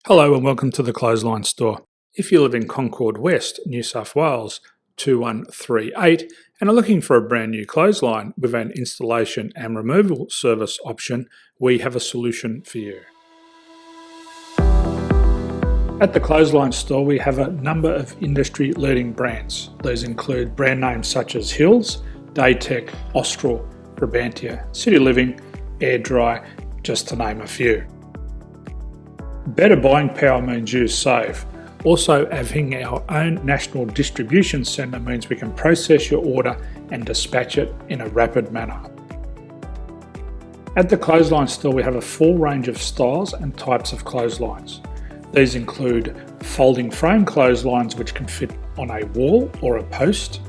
Hello and welcome to the Clothesline Store. If you live in Concord West, New South Wales 2138 and are looking for a brand new clothesline with an installation and removal service option, we have a solution for you. At the Clothesline Store we have a number of industry leading brands. These include brand names such as Hills, Daytech, Austral, Brabantia, City Living, Air Dry, just to name a few. Better buying power means you save. Also, having our own national distribution centre means we can process your order and dispatch it in a rapid manner. At the Clothesline Store we have a full range of styles and types of clotheslines. These include folding frame clotheslines which can fit on a wall or a post,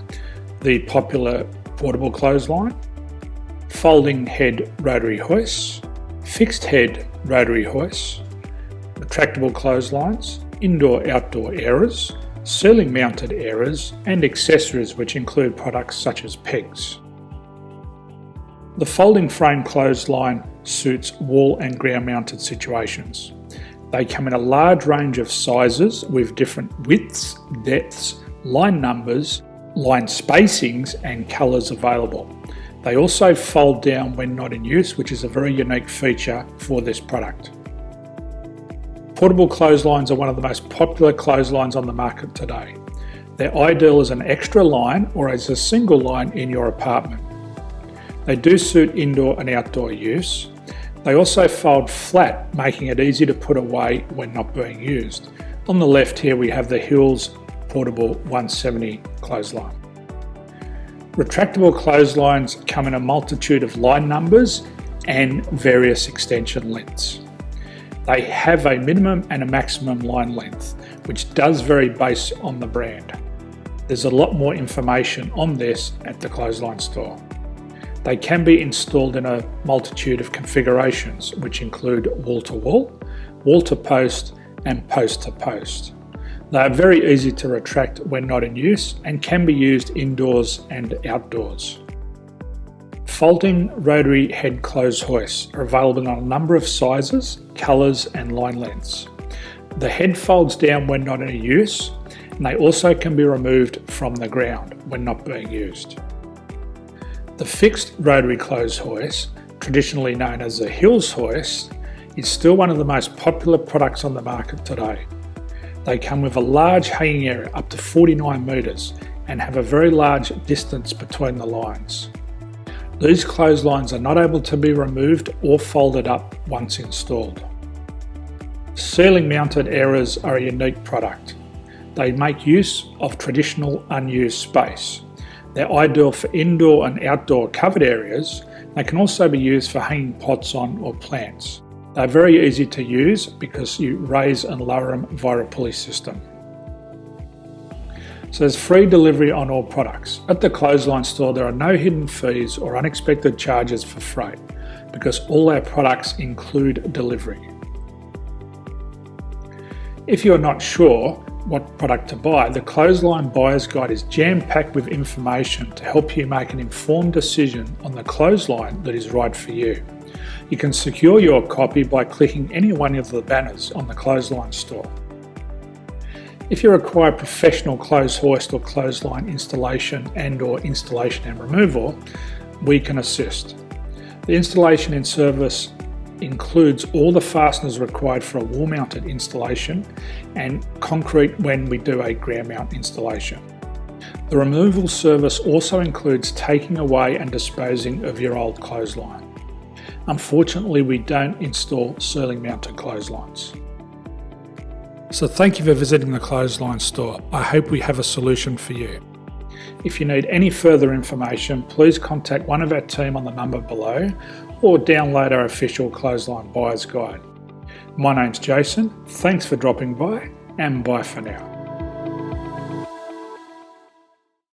the popular portable clothesline, folding head rotary hoists, fixed head rotary hoists, retractable clotheslines, indoor-outdoor airers, ceiling mounted airers and accessories which include products such as pegs. The folding frame clothesline suits wall and ground mounted situations. They come in a large range of sizes with different widths, depths, line numbers, line spacings and colours available. They also fold down when not in use, which is a very unique feature for this product. Portable clotheslines are one of the most popular clotheslines on the market today. They're ideal as an extra line or as a single line in your apartment. They do suit indoor and outdoor use. They also fold flat, making it easy to put away when not being used. On the left here we have the Hills Portable 170 clothesline. Retractable clotheslines come in a multitude of line numbers and various extension lengths. They have a minimum and a maximum line length, which does vary based on the brand. There's a lot more information on this at the Clothesline Store. They can be installed in a multitude of configurations, which include wall-to-wall, wall-to-post and post-to-post. They are very easy to retract when not in use and can be used indoors and outdoors. Folding rotary head clothes hoists are available in a number of sizes, colours and line lengths. The head folds down when not in use and they also can be removed from the ground when not being used. The fixed rotary clothes hoist, traditionally known as the Hills hoist, is still one of the most popular products on the market today. They come with a large hanging area up to 49 metres and have a very large distance between the lines. These clotheslines are not able to be removed or folded up once installed. Ceiling mounted airers are a unique product. They make use of traditional unused space. They're ideal for indoor and outdoor covered areas. They can also be used for hanging pots on or plants. They're very easy to use because you raise and lower them via a pulley system. So there's free delivery on all products. At the Clothesline Store there are no hidden fees or unexpected charges for freight because all our products include delivery. If you're not sure what product to buy, the Clothesline Buyer's Guide is jam-packed with information to help you make an informed decision on the clothesline that is right for you. You can secure your copy by clicking any one of the banners on the Clothesline Store. If you require professional clothes hoist or clothesline installation and/or installation and removal, we can assist. The installation and service includes all the fasteners required for a wall-mounted installation and concrete when we do a ground mount installation. The removal service also includes taking away and disposing of your old clothesline. Unfortunately, we don't install ceiling mounted clotheslines. So thank you for visiting the Clothesline Store. I hope we have a solution for you. If you need any further information, please contact one of our team on the number below or download our official Clothesline Buyer's Guide. My name's Jason, thanks for dropping by and bye for now.